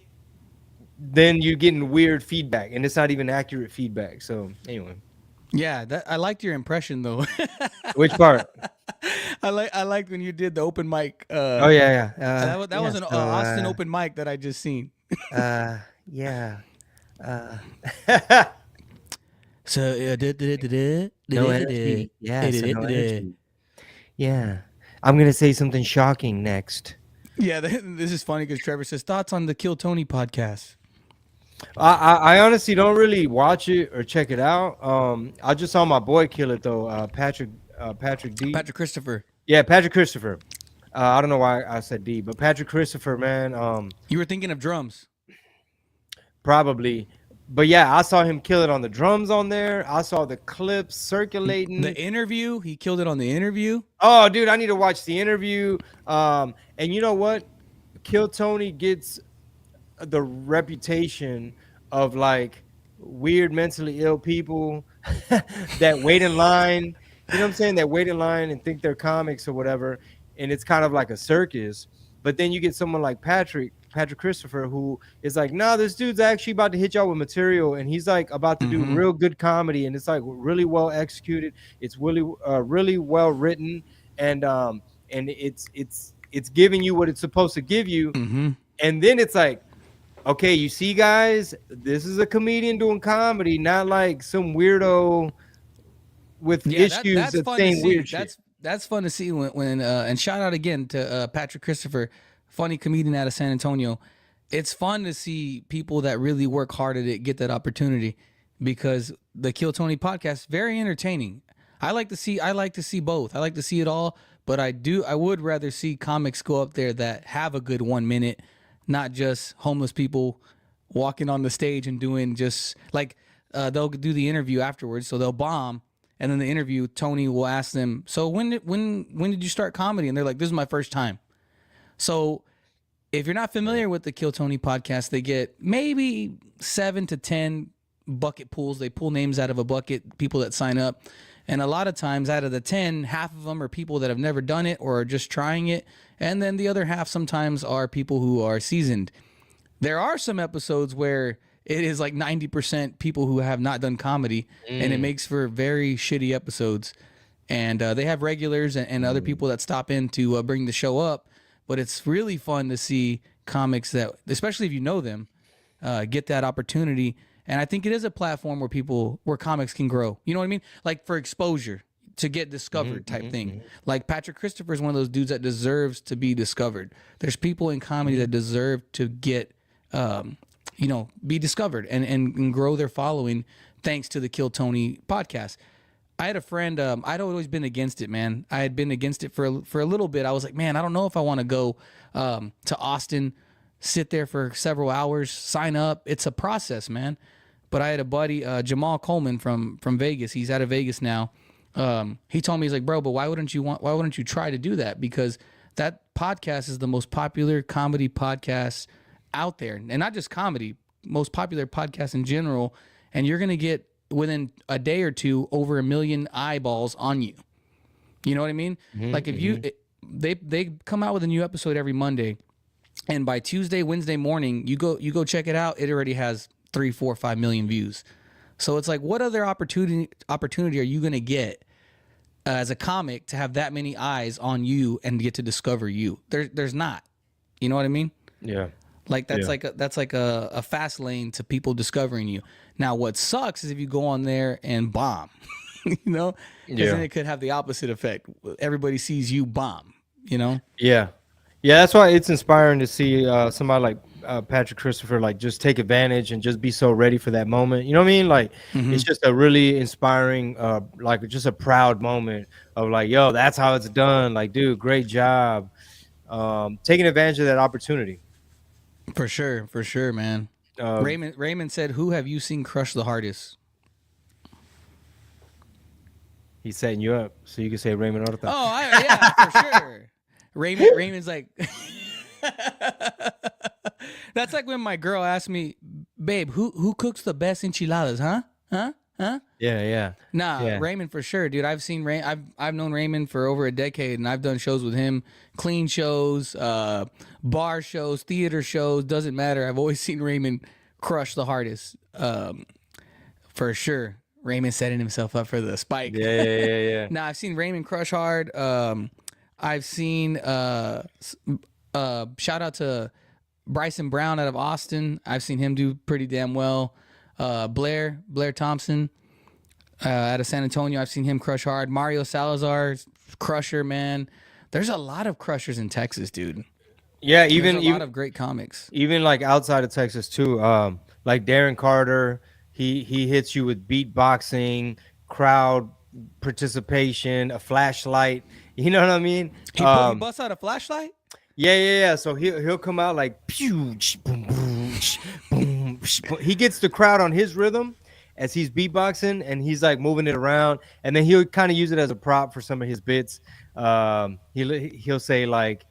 then you're getting weird feedback, and it's not even accurate feedback. So anyway, Yeah, I liked your impression though. which part? I liked when you did the open mic. Oh yeah, That was an Austin open mic that I just seen. Yeah. So No energy. Yeah, so no energy. Yeah. I'm gonna say something shocking next. Yeah, this is funny because Trevor says thoughts on the Kill Tony podcast. I honestly don't really watch it or check it out. I just saw my boy kill it though. Patrick D. Patrick Christopher. Yeah, Patrick Christopher. I don't know why I said D, but Patrick Christopher, man. You were thinking of drums. Probably. But yeah, I saw him kill it on the drums on there. I saw the clips circulating. The interview, he killed it on the interview. Oh, dude, I need to watch the interview. And you know what? Kill Tony gets the reputation of like weird mentally ill people that wait in line. You know what I'm saying? That wait in line and think they're comics or whatever. And it's kind of like a circus. But then you get someone like Patrick Christopher, who is like, nah, this dude's actually about to hit y'all with material, and he's like about to do real good comedy, and it's like really well executed. It's really really well written, and it's giving you what it's supposed to give you. And then it's like, okay, you see, guys, this is a comedian doing comedy, not like some weirdo with issues that's saying weird shit. That's fun to see when and shout out again to Patrick Christopher, funny comedian out of San Antonio. It's fun to see people that really work hard at it get that opportunity, because the Kill Tony podcast very entertaining. I like to see both. I like to see it all, but I would rather see comics go up there that have a good 1 minute, not just homeless people walking on the stage and doing just like they'll do the interview afterwards, so they'll bomb. And then the interview, Tony will ask them, so when did you start comedy? And they're like, this is my first time. So if you're not familiar with the Kill Tony podcast, they get maybe 7 to 10 bucket pools. They pull names out of a bucket, people that sign up. And a lot of times out of the 10, half of them are people that have never done it or are just trying it. And then the other half sometimes are people who are seasoned. There are some episodes where it is like 90% people who have not done comedy, and it makes for very shitty episodes. And they have regulars and other people that stop in to bring the show up. But it's really fun to see comics that, especially if you know them, get that opportunity. And I think it is a platform where comics can grow. You know what I mean? Like for exposure, to get discovered type thing. Like Patrick Christopher is one of those dudes that deserves to be discovered. There's people in comedy that deserve to get be discovered and grow their following thanks to the Kill Tony podcast. I had a friend, I'd always been against it, man. I had been against it for a little bit. I was like, man, I don't know if I want to go to Austin, sit there for several hours, sign up. It's a process, man. But I had a buddy, Jamal Coleman from Vegas. He's out of Vegas now. He told me, he's like, bro, but why wouldn't you try to do that? Because that podcast is the most popular comedy podcast out there, and not just comedy, most popular podcast in general. And you're gonna get within a day or two over 1 million eyeballs on you. You know what I mean? Like if they come out with a new episode every Monday, and by Tuesday, Wednesday morning, you go check it out. It already has 3, 4, 5 million views. So it's like, what other opportunity are you gonna get as a comic to have that many eyes on you and get to discover you? There's not. You know what I mean? Yeah. Like that's like a fast lane to people discovering you. Now, what sucks is if you go on there and bomb, because then it could have the opposite effect. Everybody sees you bomb, Yeah. That's why it's inspiring to see somebody like Patrick Christopher like just take advantage and just be so ready for that moment. You know what I mean? Like it's just a really inspiring, like just a proud moment of like, yo, that's how it's done. Like, dude, great job, taking advantage of that opportunity. For sure, man. Raymond said, "Who have you seen crush the hardest?" He's setting you up so you can say Raymond Orta. Oh, yeah, for sure. Raymond's like, that's like when my girl asked me, babe, who cooks the best enchiladas, huh? Yeah. Nah, Yeah. Raymond for sure, dude. I've known Raymond for over a decade, and I've done shows with him, clean shows, bar shows, theater shows. Doesn't matter. I've always seen Raymond crush the hardest, for sure. Raymond setting himself up for the spike. Yeah. Nah, I've seen Raymond crush hard. I've seen shout out to Bryson Brown out of Austin. I've seen him do pretty damn well. Blair Thompson out of San Antonio. I've seen him crush hard. Mario Salazar, crusher, man. There's a lot of crushers in Texas, dude. Yeah, There's even a lot of great comics. even like outside of Texas too. Like Darren Carter, he hits you with beatboxing, crowd participation, a flashlight. You know what I mean? He busts out a flashlight? Yeah. So he'll come out like pew, boom, boom, boom. He gets the crowd on his rhythm as he's beatboxing, and he's like moving it around, and then he'll kind of use it as a prop for some of his bits. He'll say like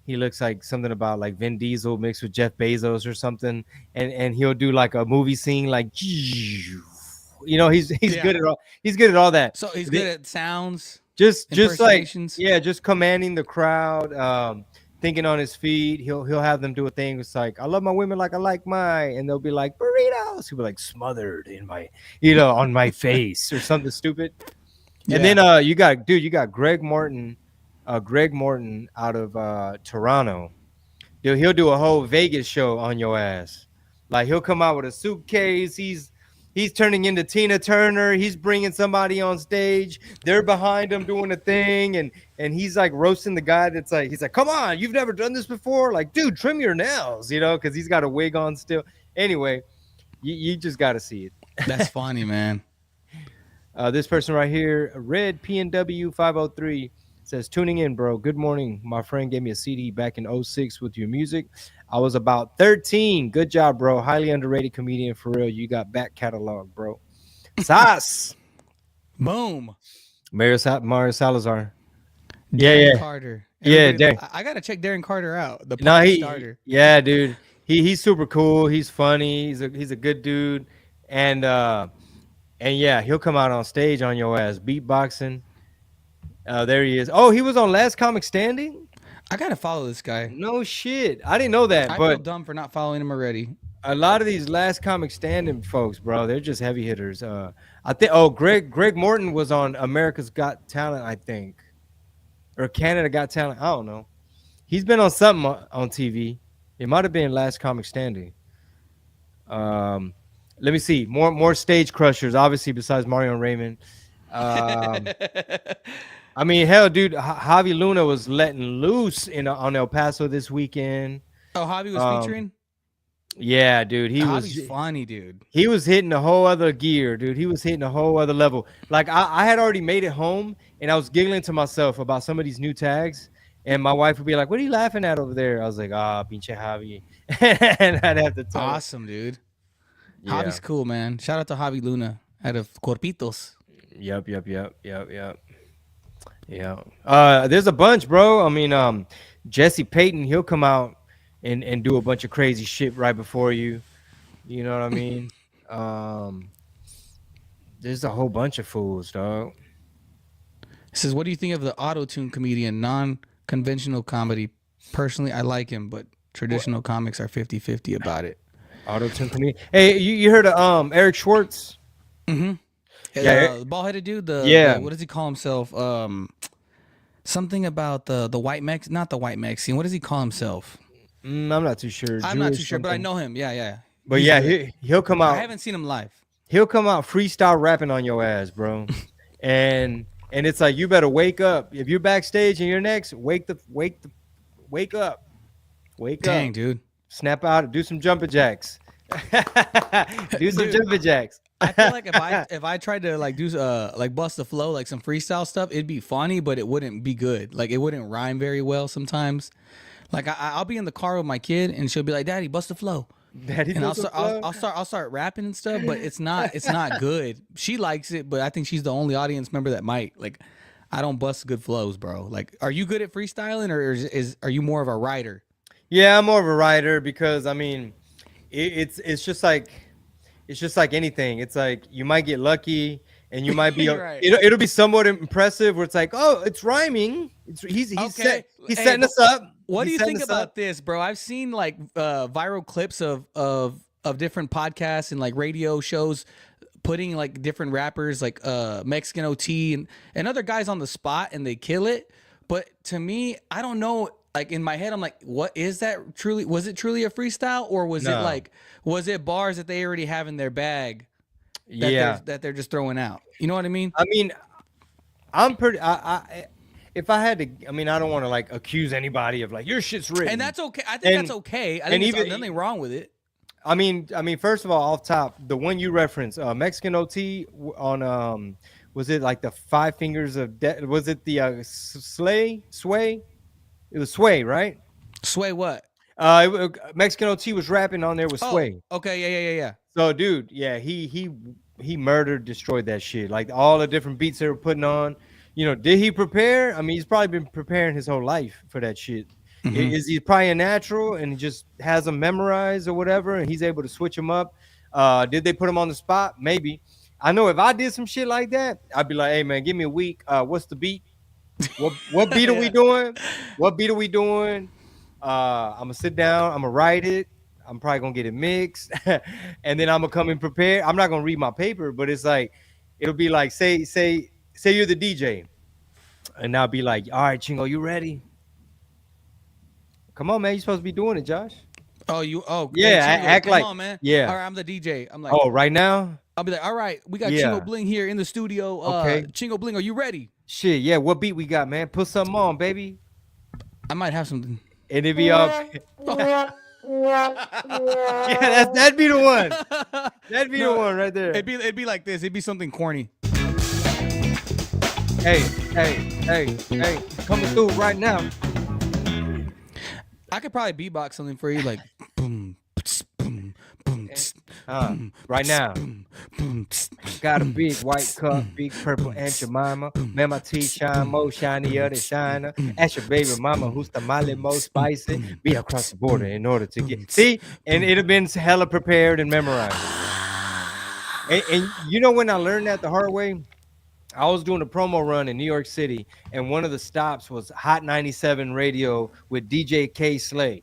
he looks like something about like Vin Diesel mixed with Jeff Bezos or something, and he'll do like a movie scene like, you know, he's good at all that. So he's good at sounds. Just like impersonations. just commanding the crowd, thinking on his feet. He'll have them do a thing. It's like, I love my women like I like mine, and they'll be like burritos. He'll be like smothered in my, on my face or something stupid. And then you got Greg Morton out of Toronto. Dude, he'll do a whole Vegas show on your ass. Like he'll come out with a suitcase. He's turning into Tina Turner. He's bringing somebody on stage. They're behind him doing a thing, and he's like roasting the guy. That's like, he's like, come on, you've never done this before. Like, dude, trim your nails, because he's got a wig on still. Anyway, you just got to see it. That's funny, man. This person right here, Red PNW 503, says, tuning in, bro. Good morning. My friend gave me a CD back in 06 with your music. I was about 13. Good job, bro. Highly underrated comedian for real. You got back catalog, bro. Sas. Boom. Mario Salazar. Darren Carter. Yeah, Darren. I gotta check Darren Carter out. The starter. Yeah, dude. He's super cool. He's funny. He's a good dude. And yeah, he'll come out on stage on your ass beatboxing. There he is. Oh, he was on Last Comic Standing? I gotta follow this guy. No shit. I didn't know that. I but feel dumb for not following him already. A lot of these Last Comic Standing folks, bro, they're just heavy hitters. I think Greg Morton was on America's Got Talent, I think. Or Canada Got Talent. I don't know. He's been on something on TV. It might have been Last Comic Standing. Let me see. More stage crushers, obviously, besides Mario and Raymond. I mean, hell, dude, Javi Luna was letting loose on El Paso this weekend. Oh, Javi was featuring? Yeah, dude. Javi's funny, dude. He was hitting a whole other gear, dude. He was hitting a whole other level. Like, I had already made it home, and I was giggling to myself about some of these new tags, and my wife would be like, what are you laughing at over there? I was like, pinche Javi. And I'd have to tell her. Awesome, dude. Yeah. Javi's cool, man. Shout out to Javi Luna out of Corpitos. Yep. Yeah. There's a bunch, bro. I mean, Jesse Payton, he'll come out and do a bunch of crazy shit right before you. You know what I mean? There's a whole bunch of fools, dog. It says, what do you think of the Autotune comedian, non-conventional comedy? Personally, I like him, but traditional comics are 50-50 about it. Autotune comedian. Hey, you heard of Eric Schwartz? Mm-hmm. Yeah, the bald-headed dude. What does he call himself? Something about the white Mex, not the white Mexican. What does he call himself? I'm not too sure. I'm not too sure, but I know him. Yeah. But he'll come out. I haven't seen him live. He'll come out freestyle rapping on your ass, bro. and it's like, you better wake up. If you're backstage and you're next, wake up. Dang, dude. Snap out, do some jumping jacks. Jumping jacks. I feel like if I tried to like do like bust the flow, like some freestyle stuff, it'd be funny, but it wouldn't be good. Like it wouldn't rhyme very well sometimes. Like I'll be in the car with my kid and she'll be like, "Daddy, bust the flow." Daddy And doesn't flow. I'll start rapping and stuff, but it's not good. She likes it, but I think she's the only audience member that might. Like, I don't bust good flows, bro. Like, are you good at freestyling, or are you more of a writer? Yeah, I'm more of a writer because I mean, it's just like anything. It's like you might get lucky and you might be You're right. it'll be somewhat impressive where it's like, oh, it's rhyming. He's Okay. he's Hey, setting us up. What do He's you setting think us about up. this, bro? I've seen like viral clips of different podcasts and like radio shows putting like different rappers like Mexican OT and other guys on the spot and they kill it. But to me, I don't know. Like in my head, I'm like, what is that truly? Was it truly a freestyle, or was it No. like, was it bars that they already have in their bag that Yeah, they're just throwing out? You know what I mean? I mean, I'm pretty. If I had to, I mean, I don't want to like accuse anybody of like your shit's written. And that's okay. I think And- that's okay. I and think there's even- nothing wrong with it. I mean, first of all, off top, the one you referenced, Mexican OT on was it like the Five Fingers of Death? Was it the Sway? It was Sway, right? Sway what? Mexican OT was rapping on there with Sway. Okay, yeah. So, dude, yeah, he murdered, destroyed that shit. Like all the different beats they were putting on. You know, did he prepare? I mean, he's probably been preparing his whole life for that shit. Mhm. Is he probably a natural and he just has them memorized or whatever, and he's able to switch them up? Did they put him on the spot? Maybe. I know if I did some shit like that, I'd be like, hey man, give me a week. What's the beat? What beat are we doing? What beat are we doing? I'm gonna sit down. I'm gonna write it. I'm probably gonna get it mixed, and then I'm gonna come and prepare. I'm not gonna read my paper, but it's like it'll be like say you're the DJ, and I'll be like, all right, Chingo, you ready? Come on, man. You're supposed to be doing it, Josh. Oh, Yeah, hey, Chingo, act come like- on, man. yeah. All right, I'm the DJ. I'm like, Oh, right now? I'll be like, all right, we got Yeah. Chingo Bling here in the studio. Okay. Chingo Bling, are you ready? Shit, yeah. What beat we got, man? Put something on, baby. I might have something. And it'd be up. Yeah, that'd be the one. That'd be No, the one right there. It'd be like this. It'd be something corny. Hey, coming through right now. I could probably beatbox something for you, like boom, pts, boom, boom, tss, boom, Right tss, now. boom, boom, tss. Got a big white cup, big purple Aunt Jemima. Man, my teeth shine more shinier than shiner. Ask your baby mama who's the tamale most spicy. Be across the border in order to get. See? And it'd have been hella prepared and memorized. And you know when I learned that the hard way? I was doing a promo run in New York City, and one of the stops was Hot 97 Radio with DJ K Slay.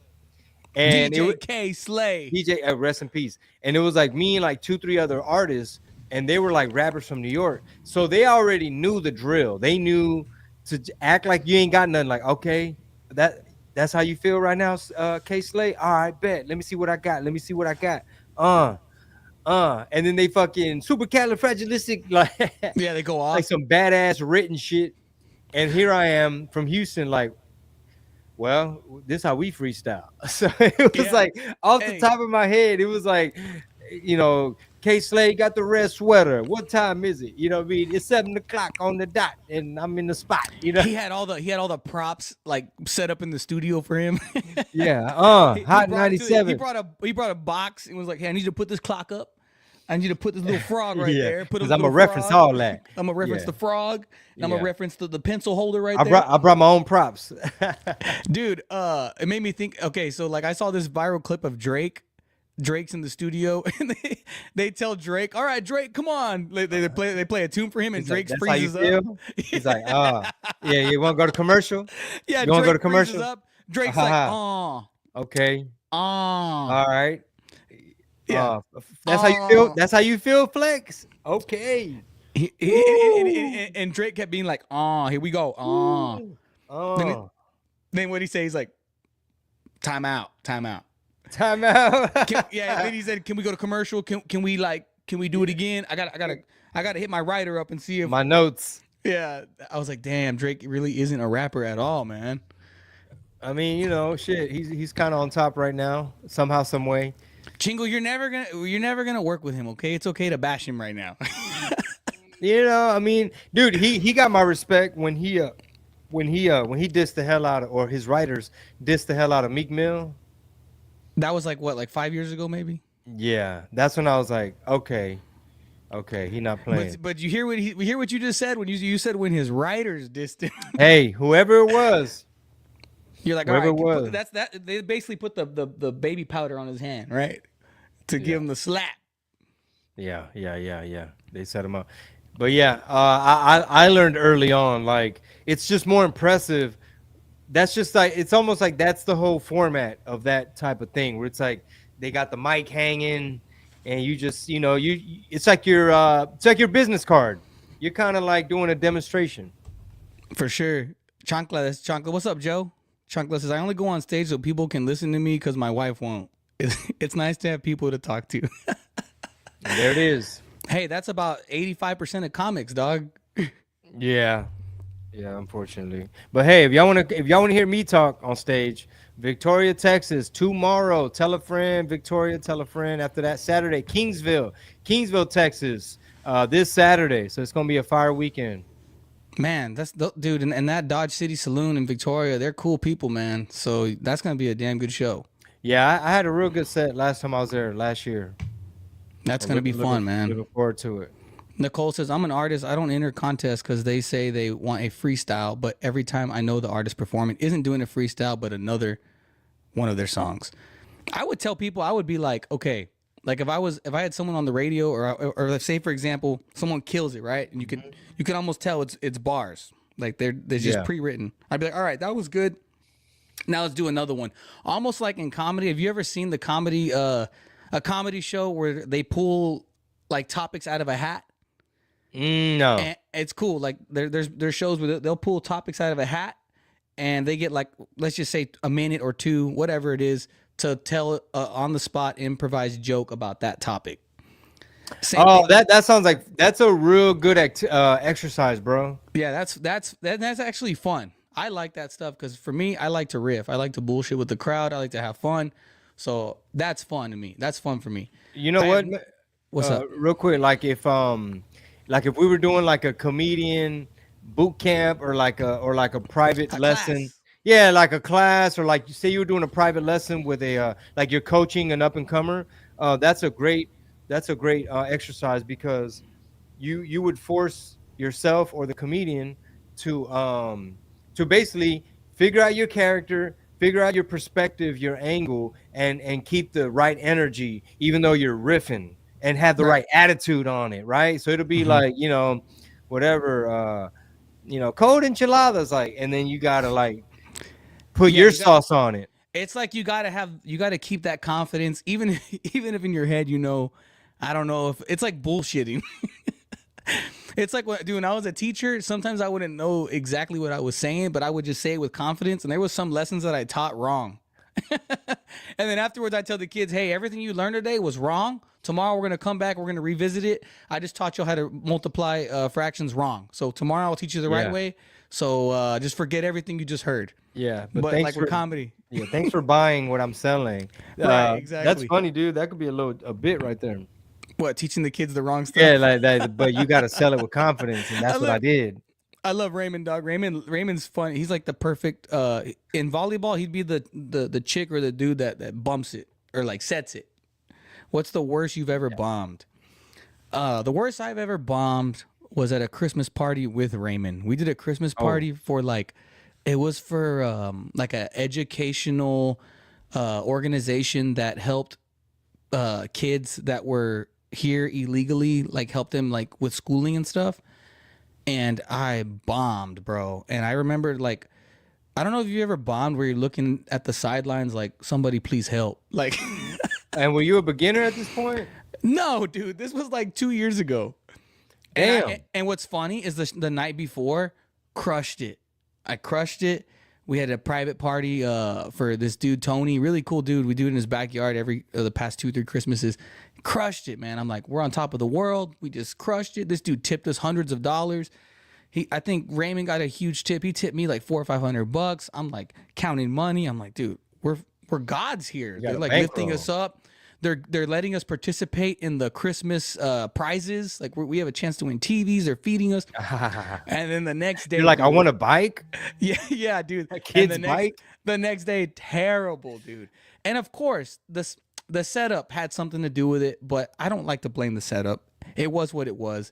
And DJ K Slay. DJ, rest in peace. And it was like me and like 2-3 other artists, and they were like rappers from New York. So they already knew the drill. They knew to act like you ain't got nothing. Like, okay, that's how you feel right now, K Slay? All right, bet. Let me see what I got. And then they fucking supercalifragilistic, like, Yeah, they go off. like some badass written shit. And here I am from Houston, like, well, this is how we freestyle. So it was Yeah. like off Hey. the top of my head, it was like, you know, K Slade got the red sweater. What time is it? You know what I mean? It's 7 o'clock on the dot, and I'm in the spot. You know? he had all the props like set up in the studio for him. Yeah. He Hot brought it to- 97. He brought a box and was like, "Hey, I need you to put this clock up. I need you to put this little frog right Yeah, there. Put a 'cause I'm little gonna reference frog. all that. I'm gonna reference Yeah. the frog. And I'm Yeah. gonna reference the pencil holder right I there. brought my own props. Dude, it made me think. Okay, so like I saw this viral clip of Drake. Drake's in the studio, and they tell Drake, "All right, Drake, come on." They play a tune for him, and He's like, Drake "That's how you freezes up. feel?" He's like, yeah, you want to go to commercial? Yeah, You wanna Drake go to freezes commercial? up. Drake's like, Ha-ha. "Oh, Okay. All right. Yeah. That's how you feel. That's how you feel, Flex. Okay. And Drake kept being like, "Oh, here we go. Oh." Then what he say? He's like, "Time out, time out." Time out. Yeah. And then he said, "Can we go to commercial? Can we do it again? I gotta hit my writer up and see if." My notes. Yeah, I was like, "Damn, Drake really isn't a rapper at all, man." I mean, you know, shit. He's kind of on top right now, somehow, some way. Chingo, you're never gonna work with him. Okay, it's okay to bash him right now. You know, I mean, dude, he got my respect when he dissed the hell out of, or his writers dissed the hell out of Meek Mill. That was like what, like 5 years ago, maybe. Yeah, that's when I was like, okay, he not playing. But you hear we hear what you just said when you said when his writers dissed him. Hey, whoever it was, You're like, all whoever right, it was. that's that. They basically put the baby powder on his hand, right, to give him the slap. Yeah. They set him up. But yeah, I learned early on, like, it's just more impressive. That's just like, it's almost like that's the whole format of that type of thing, where it's like they got the mic hanging, and you just, it's like your business card. You're kind of like doing a demonstration. For sure. Chancla, that's Chancla. What's up, Joe? Chancla says, I only go on stage so people can listen to me because my wife won't. It's nice to have people to talk to. And there it is. Hey, that's about 85% of comics, dog. Yeah, unfortunately. But hey, if y'all wanna hear me talk on stage, Victoria, Texas, tomorrow. Tell a friend, Victoria. Tell a friend. After that, Saturday, Kingsville, Texas. This Saturday, so it's gonna be a fire weekend. Man, dude, and that Dodge City Saloon in Victoria, they're cool people, man. So that's gonna be a damn good show. Yeah, I had a real good set last time I was there last year. That's gonna be fun, man. Looking forward to it. Nicole says, I'm an artist. I don't enter contests because they say they want a freestyle, but every time I know the artist performing isn't doing a freestyle, but another one of their songs. I would tell people, I would be like, okay, like if I had someone on the radio or let's say, for example, someone kills it, right? And you can almost tell it's bars. Like they're just pre-written. I'd be like, all right, that was good. Now let's do another one. Almost like in comedy. Have you ever seen the comedy, a comedy show where they pull like topics out of a hat? No. And it's cool. Like there's shows where they'll pull topics out of a hat, and they get like, let's just say a minute or two, whatever it is, to tell on the spot improvised joke about that topic. That sounds like that's a real good exercise, bro. Yeah, that's actually fun. I like that stuff because for me, I like to riff. I like to bullshit with the crowd. I like to have fun. So that's fun to me. That's fun for me. You know what? What's up? Real quick, like if we were doing like a comedian boot camp or like a private lesson. Class. Yeah, like a class, or like you say you were doing a private lesson with a like you're coaching an up and comer. That's a great exercise, because you would force yourself or the comedian to basically figure out your character, figure out your perspective, your angle, and keep the right energy, even though you're riffing, and have the right attitude on it, right? So it'll be like, whatever, cold enchiladas, like, and then you gotta like put your sauce on it. It's like you gotta keep that confidence, even if in your head I don't know if it's like bullshitting. It's like when I was a teacher, sometimes I wouldn't know exactly what I was saying, but I would just say it with confidence. And there was some lessons that I taught wrong. And then afterwards I tell the kids, hey, everything you learned today was wrong. Tomorrow we're going to come back. We're going to revisit it. I just taught you how to multiply fractions wrong. So tomorrow I'll teach you the right way. So just forget everything you just heard. Yeah. But like with comedy. Yeah. Thanks for buying what I'm selling. Right, exactly. That's funny, dude. That could be a bit right there. What, teaching the kids the wrong stuff? Yeah, like that. But you got to sell it with confidence, and that's what I did. I love Raymond, dog. Raymond's funny. He's like the perfect in volleyball. He'd be the chick or the dude that bumps it or like sets it. What's the worst you've ever bombed? The worst I've ever bombed was at a Christmas party with Raymond. We did a Christmas party for it was for like a educational organization that helped kids that were here illegally, like help them like with schooling and stuff. And I bombed, bro. And I remember, like, I don't know if you ever bombed where you're looking at the sidelines like, somebody please help. Like, and were you a beginner at this point? No, dude. This was like 2 years ago. Damn. And what's funny is the night before, crushed it. I crushed it. We had a private party for this dude, Tony. Really cool dude. We do it in his backyard every the past 2-3 Christmases. Crushed it, man. I'm like, we're on top of the world. We just crushed it. This dude tipped us hundreds of dollars. I think Raymond got a huge tip. He tipped me like $400 or $500. I'm like counting money. I'm like, dude, we're gods here. They're like lifting us up. They're letting us participate in the Christmas prizes. Like we have a chance to win TVs. They're feeding us. And then the next day, you're like, dude, I want a bike. Yeah, dude. A kid's bike. The next day, terrible, dude. And of course, the setup had something to do with it, but I don't like to blame the setup. It was what it was.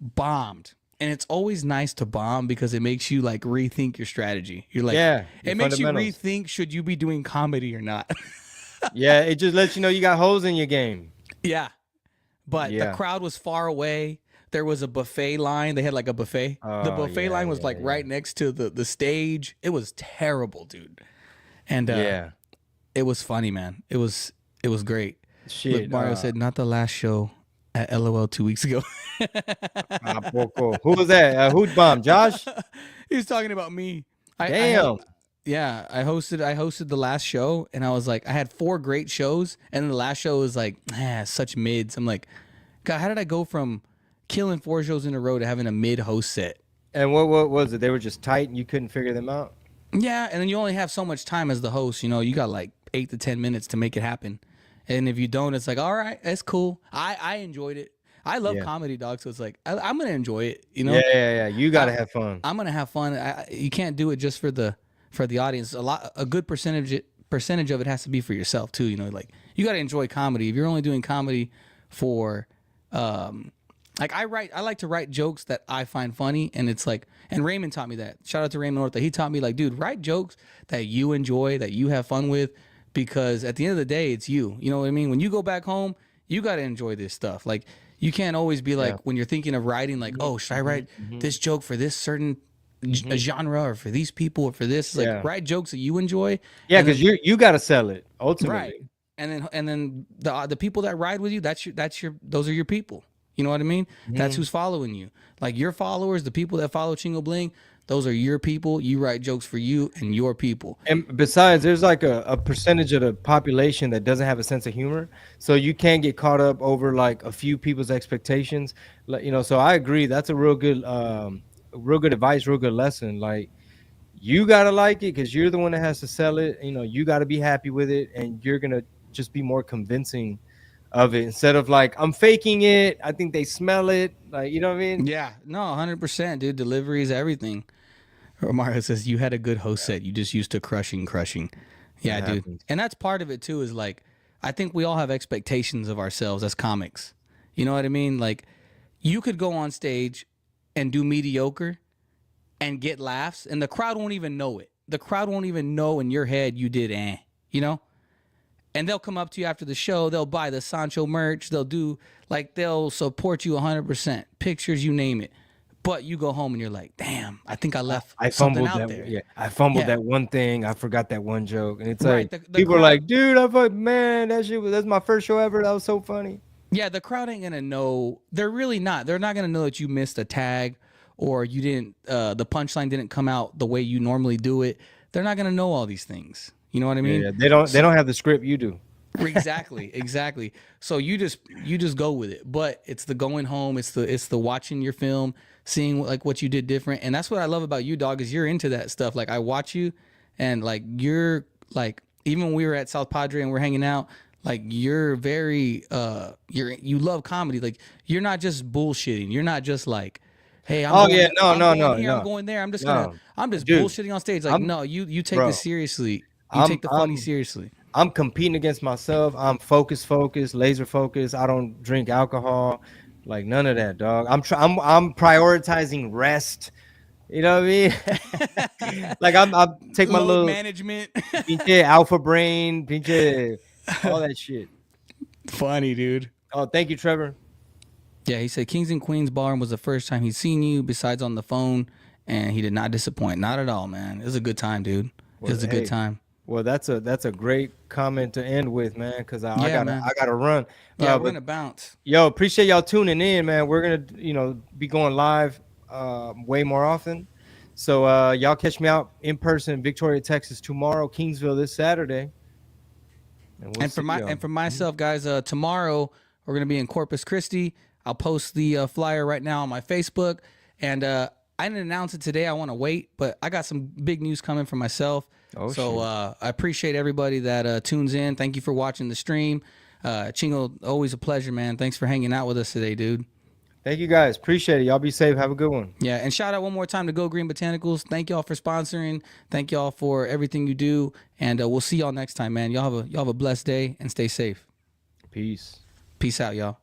Bombed. And it's always nice to bomb because it makes you like rethink your strategy. You're like, Yeah, it makes you rethink, should you be doing comedy or not? Yeah, it just lets you know you got holes in your game. Yeah. But the crowd was far away. There was a buffet line. They had like a buffet. The buffet line was like right next to the stage. It was terrible, dude. And it was funny, man. It was great. Shit. Look, Mario said, not the last show at LOL 2 weeks ago. Who was that? Who'd bomb? Josh? He was talking about me. Damn. I hosted the last show, and I was like, I had 4 great shows, and then the last show was like, such mids. I'm like, God, how did I go from killing 4 shows in a row to having a mid host set? And what was it? They were just tight and you couldn't figure them out? Yeah, and then you only have so much time as the host. You know, you got like 8 to 10 minutes to make it happen. And if you don't, it's like, all right, that's cool. I enjoyed it. I love comedy, dog. So it's like, I'm going to enjoy it. You know? Yeah. You got to have fun. I'm going to have fun. You can't do it just for the audience. A good percentage of it has to be for yourself too. You know, like you got to enjoy comedy. If you're only doing comedy for, like I like to write jokes that I find funny, and it's like, and Raymond taught me that. Shout out to Raymond Morton. He taught me like, dude, write jokes that you enjoy, that you have fun with, because at the end of the day, it's you. You know what I mean? When you go back home, you got to enjoy this stuff. Like you can't always be like, when you're thinking of writing, like, oh, should I write this joke for this certain genre or for these people or for this? It's like write jokes that you enjoy. Yeah, because you got to sell it ultimately. Right. And then the people that ride with you, those are your people. You know what I mean? That's who's following you. Like your followers, the people that follow Chingo Bling, those are your people. You write jokes for you and your people. And besides, there's like a percentage of the population that doesn't have a sense of humor. So you can't get caught up over like a few people's expectations. Like, you know, so I agree. That's a real good advice, real good lesson. Like you got to like it because you're the one that has to sell it. You know, you got to be happy with it, and you're going to just be more convincing of it instead of like, I'm faking it. I think they smell it. Like, you know what I mean? Yeah, no, 100%, dude. Delivery is everything. Mario says you had a good host set. You just used to crushing. Yeah, dude. Happens. And that's part of it too, is like, I think we all have expectations of ourselves as comics. You know what I mean? Like you could go on stage and do mediocre and get laughs, and the crowd won't even know it. The crowd won't even know in your head you did you know? And they'll come up to you after the show. They'll buy the Sancho merch. They'll support you 100%. Pictures, you name it. But you go home and you're like, damn, I think I left something out there. Yeah, I fumbled that one thing. I forgot that one joke. And it's Right, like, the people crowd- are like, dude, man, that's my first show ever. That was so funny. Yeah, the crowd ain't going to know. They're really not. They're not going to know that you missed a tag or you didn't, the punchline didn't come out the way you normally do it. They're not going to know all these things. You know what I mean? Yeah, they don't have the script you do. Exactly. So you just go with it. But it's the going home, it's the watching your film, seeing like what you did different. And that's what I love about you, dog, is you're into that stuff. Like I watch you, and like you're like, even when we were at South Padre and we're hanging out, like you're very you love comedy. Like you're not just bullshitting. You're not just like, hey, I'm going there. I'm just bullshitting on stage. Like, no, you take this seriously. Take the funny seriously. I'm competing against myself. I'm focused, laser focused. I don't drink alcohol, like none of that, dog. I'm prioritizing rest. You know what I mean? Like I take my little management, pinche alpha brain, pinche all that shit. Funny, dude. Oh, thank you, Trevor. Yeah, he said Kings and Queens Ballroom was the first time he's seen you, besides on the phone, and he did not disappoint. Not at all, man. It was a good time, dude. It was a good time. Well, that's a great comment to end with, man, because I gotta run. Yeah, we're gonna bounce. Yo, appreciate y'all tuning in, man. We're gonna be going live way more often. So y'all catch me out in person in Victoria, Texas tomorrow, Kingsville this Saturday. And for myself, guys, tomorrow we're gonna be in Corpus Christi. I'll post the flyer right now on my Facebook, and I didn't announce it today. I want to wait, but I got some big news coming for myself. I appreciate everybody that tunes in. Thank you for watching the stream. Chingo, always a pleasure, man. Thanks for hanging out with us today, dude. Thank you guys. Appreciate it. Y'all be safe. Have a good one. Yeah, and shout out one more time to Go Green Botanicals. Thank y'all for sponsoring. Thank y'all for everything you do, and we'll see y'all next time, man. Y'all have a blessed day and stay safe. Peace. Peace out, y'all.